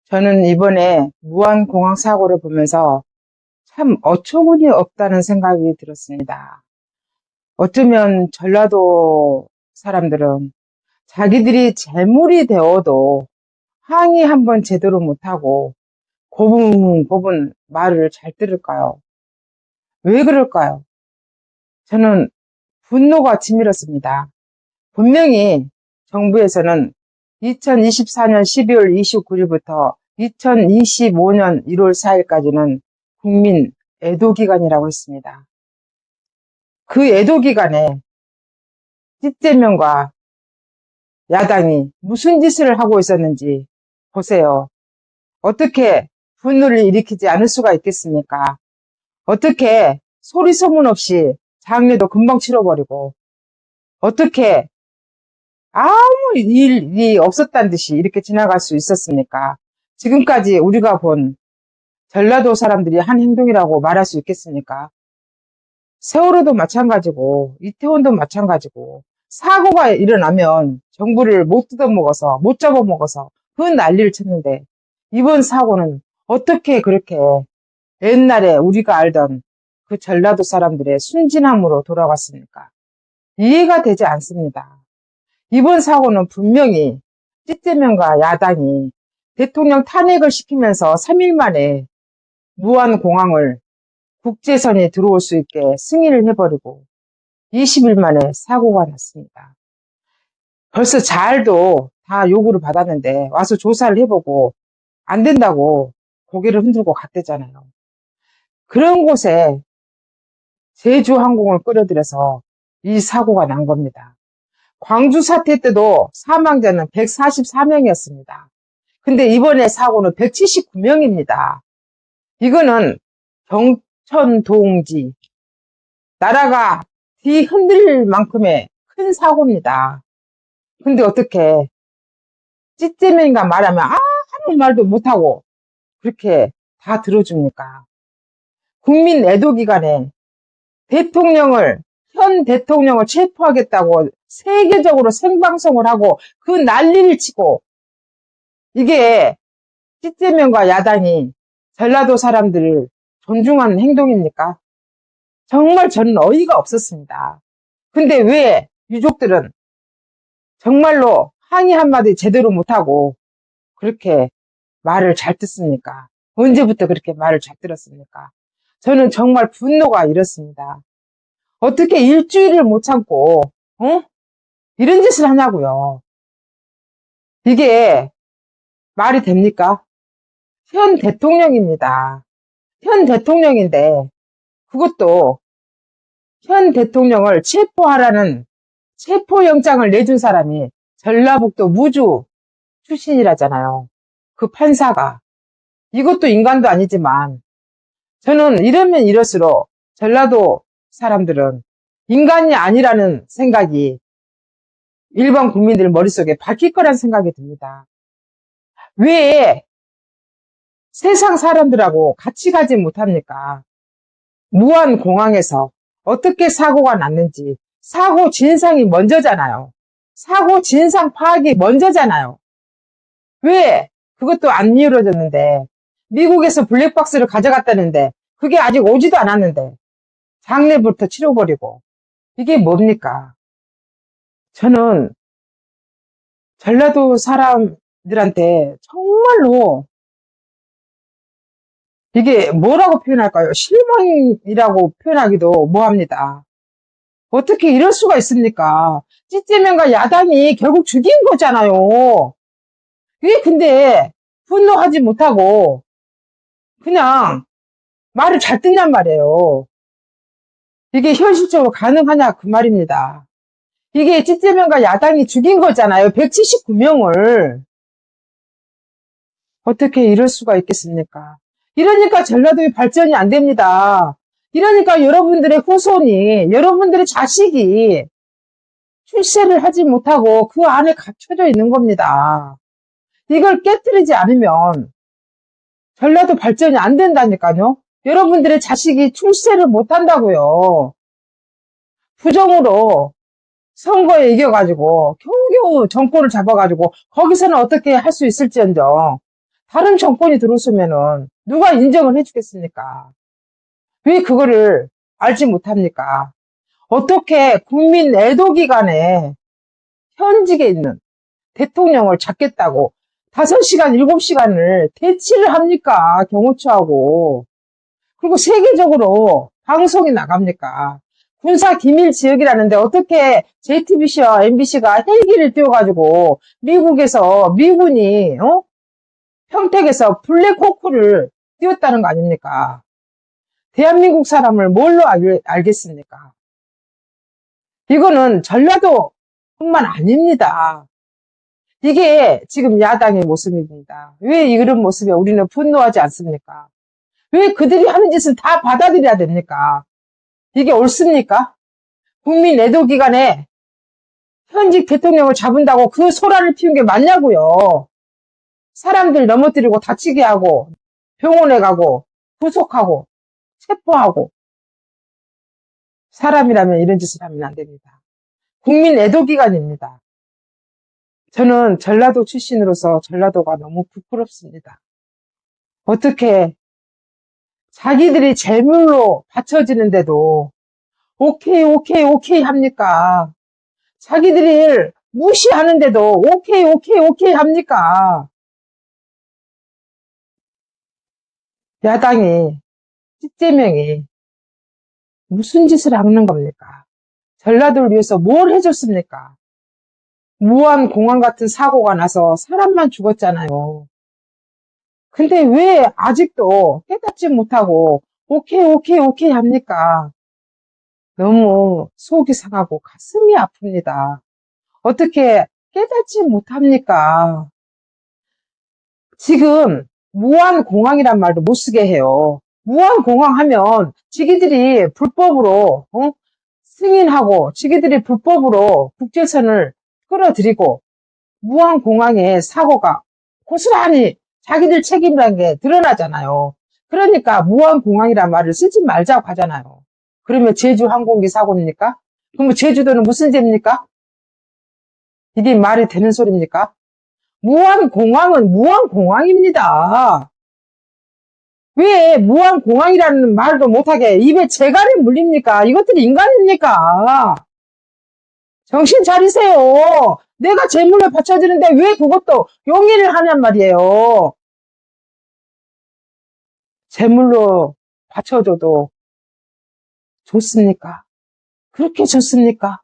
저는 이번에 무안공항 사고를 보면서 참 어처구니 없다는 생각이 들었습니다. 어쩌면 전라도 사람들은 자기들이 재물이 되어도 항의 한번 제대로 못하고 고분고분 말을 잘 들을까요? 왜 그럴까요? 저는 분노가 치밀었습니다. 분명히 정부에서는 2024년 12월 29일부터 2025년 1월 4일까지는 국민 애도기간이라고 했습니다. 그 애도기간에 찌재명과 야당이 무슨 짓을 하고 있었는지 보세요. 어떻게 분노를 일으키지 않을 수가 있겠습니까? 어떻게 소리 소문 없이 장례도 금방 치러버리고 어떻게 아무 일이 없었다는 듯이 이렇게 지나갈 수 있었습니까? 지금까지 우리가 본 전라도 사람들이 한 행동이라고 말할 수 있겠습니까? 세월호도 마찬가지고 이태원도 마찬가지고 사고가 일어나면 정부를 못 뜯어먹어서 못 잡아먹어서 그 난리를 쳤는데 이번 사고는 어떻게 그렇게 옛날에 우리가 알던 그 전라도 사람들의 순진함으로 돌아갔습니까? 이해가 되지 않습니다. 이번 사고는 분명히 찌재명과 야당이 대통령 탄핵을 시키면서 3일 만에 무안공항을 국제선에 들어올 수 있게 승인을 해버리고 20일 만에 사고가 났습니다. 벌써 잘도 다 요구를 받았는데 와서 조사를 해보고 안 된다고 고개를 흔들고 갔대잖아요. 그런 곳에 제주항공을 끌어들여서 이 사고가 난 겁니다. 광주 사태 때도 사망자는 144명이었습니다. 근데 이번에 사고는 179명입니다. 이거는 경천동지, 나라가 뒤흔들 만큼의 큰 사고입니다. 근데 어떻게 찌재명인가 말하면 아무 말도 못하고 그렇게 다 들어줍니까? 국민 애도기간에 현 대통령을 체포하겠다고 세계적으로 생방송을 하고 그 난리를 치고 이게 찌재명과 야당이 전라도 사람들을 존중하는 행동입니까? 정말 저는 어이가 없었습니다. 근데 왜 유족들은 정말로 항의 한마디 제대로 못하고 그렇게 말을 잘 듣습니까? 언제부터 그렇게 말을 잘 들었습니까? 저는 정말 분노가 일었습니다. 어떻게 일주일을 못 참고 이런 짓을 하냐고요. 이게 말이 됩니까? 현 대통령입니다. 현 대통령인데 그것도 현 대통령을 체포하라는 체포영장을 내준 사람이 전라북도 무주 출신이라잖아요. 그 판사가. 이것도 인간도 아니지만 저는 이러면 이럴수록 전라도 사람들은 인간이 아니라는 생각이 일반 국민들 머릿속에 박힐 거란 생각이 듭니다. 왜 세상 사람들하고 같이 가지 못합니까? 무안공항에서 어떻게 사고가 났는지 사고 진상이 먼저잖아요. 사고 진상 파악이 먼저잖아요. 왜 그것도 안 이루어졌는데 미국에서 블랙박스를 가져갔다는데 그게 아직 오지도 않았는데 장례부터 치러버리고 이게 뭡니까? 저는 전라도 사람들한테 정말로 이게 뭐라고 표현할까요? 실망이라고 표현하기도 뭐합니다. 어떻게 이럴 수가 있습니까? 찌재명과 야당이 결국 죽인 거잖아요. 이게 근데 분노하지 못하고 그냥 말을 잘 듣냔 말이에요. 이게 현실적으로 가능하냐 그 말입니다. 이게 찌재명과 야당이 죽인 거잖아요. 179명을. 어떻게 이럴 수가 있겠습니까? 이러니까 전라도의 발전이 안 됩니다. 이러니까 여러분들의 후손이, 여러분들의 자식이 출세를 하지 못하고 그 안에 갇혀져 있는 겁니다. 이걸 깨뜨리지 않으면 전라도 발전이 안 된다니까요. 여러분들의 자식이 출세를 못 한다고요. 부정으로 선거에 이겨가지고 겨우겨우 정권을 잡아가지고 거기서는 어떻게 할 수 있을지언정 다른 정권이 들어서면은 누가 인정을 해주겠습니까? 왜 그거를 알지 못합니까? 어떻게 국민 애도기간에 현직에 있는 대통령을 잡겠다고 5시간, 7시간을 대치를 합니까? 경호처하고. 그리고 세계적으로 방송이 나갑니까? 군사 기밀 지역이라는데 어떻게 JTBC와 MBC가 헬기를 띄워가지고 미국에서 미군이 평택에서 블랙호크를 띄웠다는 거 아닙니까? 대한민국 사람을 뭘로 알겠습니까? 이거는 전라도뿐만 아닙니다. 이게 지금 야당의 모습입니다. 왜 이런 모습에 우리는 분노하지 않습니까? 왜 그들이 하는 짓은 다 받아들여야 됩니까? 이게 옳습니까? 국민 애도 기간에 현직 대통령을 잡은다고 그 소란을 피운 게 맞냐고요. 사람들 넘어뜨리고 다치게 하고 병원에 가고 구속하고 체포하고 사람이라면 이런 짓을 하면 안 됩니다. 국민 애도 기간입니다. 저는 전라도 출신으로서 전라도가 너무 부끄럽습니다. 어떻게 자기들이 제물로 바쳐지는데도 오케이 합니까? 자기들이 무시하는데도 오케이 합니까? 야당이, 찌째명이 무슨 짓을 하는 겁니까? 전라도를 위해서 뭘 해줬습니까? 무안공항 같은 사고가 나서 사람만 죽었잖아요. 근데 왜 아직도 깨닫지 못하고 오케이 합니까? 너무 속이 상하고 가슴이 아픕니다. 어떻게 깨닫지 못합니까? 지금 무안공항이란 말도 못 쓰게 해요. 무안공항 하면 지기들이 불법으로 승인하고 지기들이 불법으로 국제선을 끌어들이고 무안공항의 사고가 고스란히 자기들 책임이라는 게 드러나잖아요. 그러니까 무안공항이란 말을 쓰지 말자고 하잖아요. 그러면 제주 항공기 사고입니까? 그러면 제주도는 무슨 죄입니까? 이게 말이 되는 소리입니까? 무안공항은 무안공항입니다. 왜 무안공항이라는 말도 못하게 입에 재갈이 물립니까? 이것들이 인간입니까? 정신 차리세요. 내가 재물을 바쳐주는데 왜 그것도 용인을 하냔 말이에요. 재물로 바쳐줘도 좋습니까? 그렇게 좋습니까?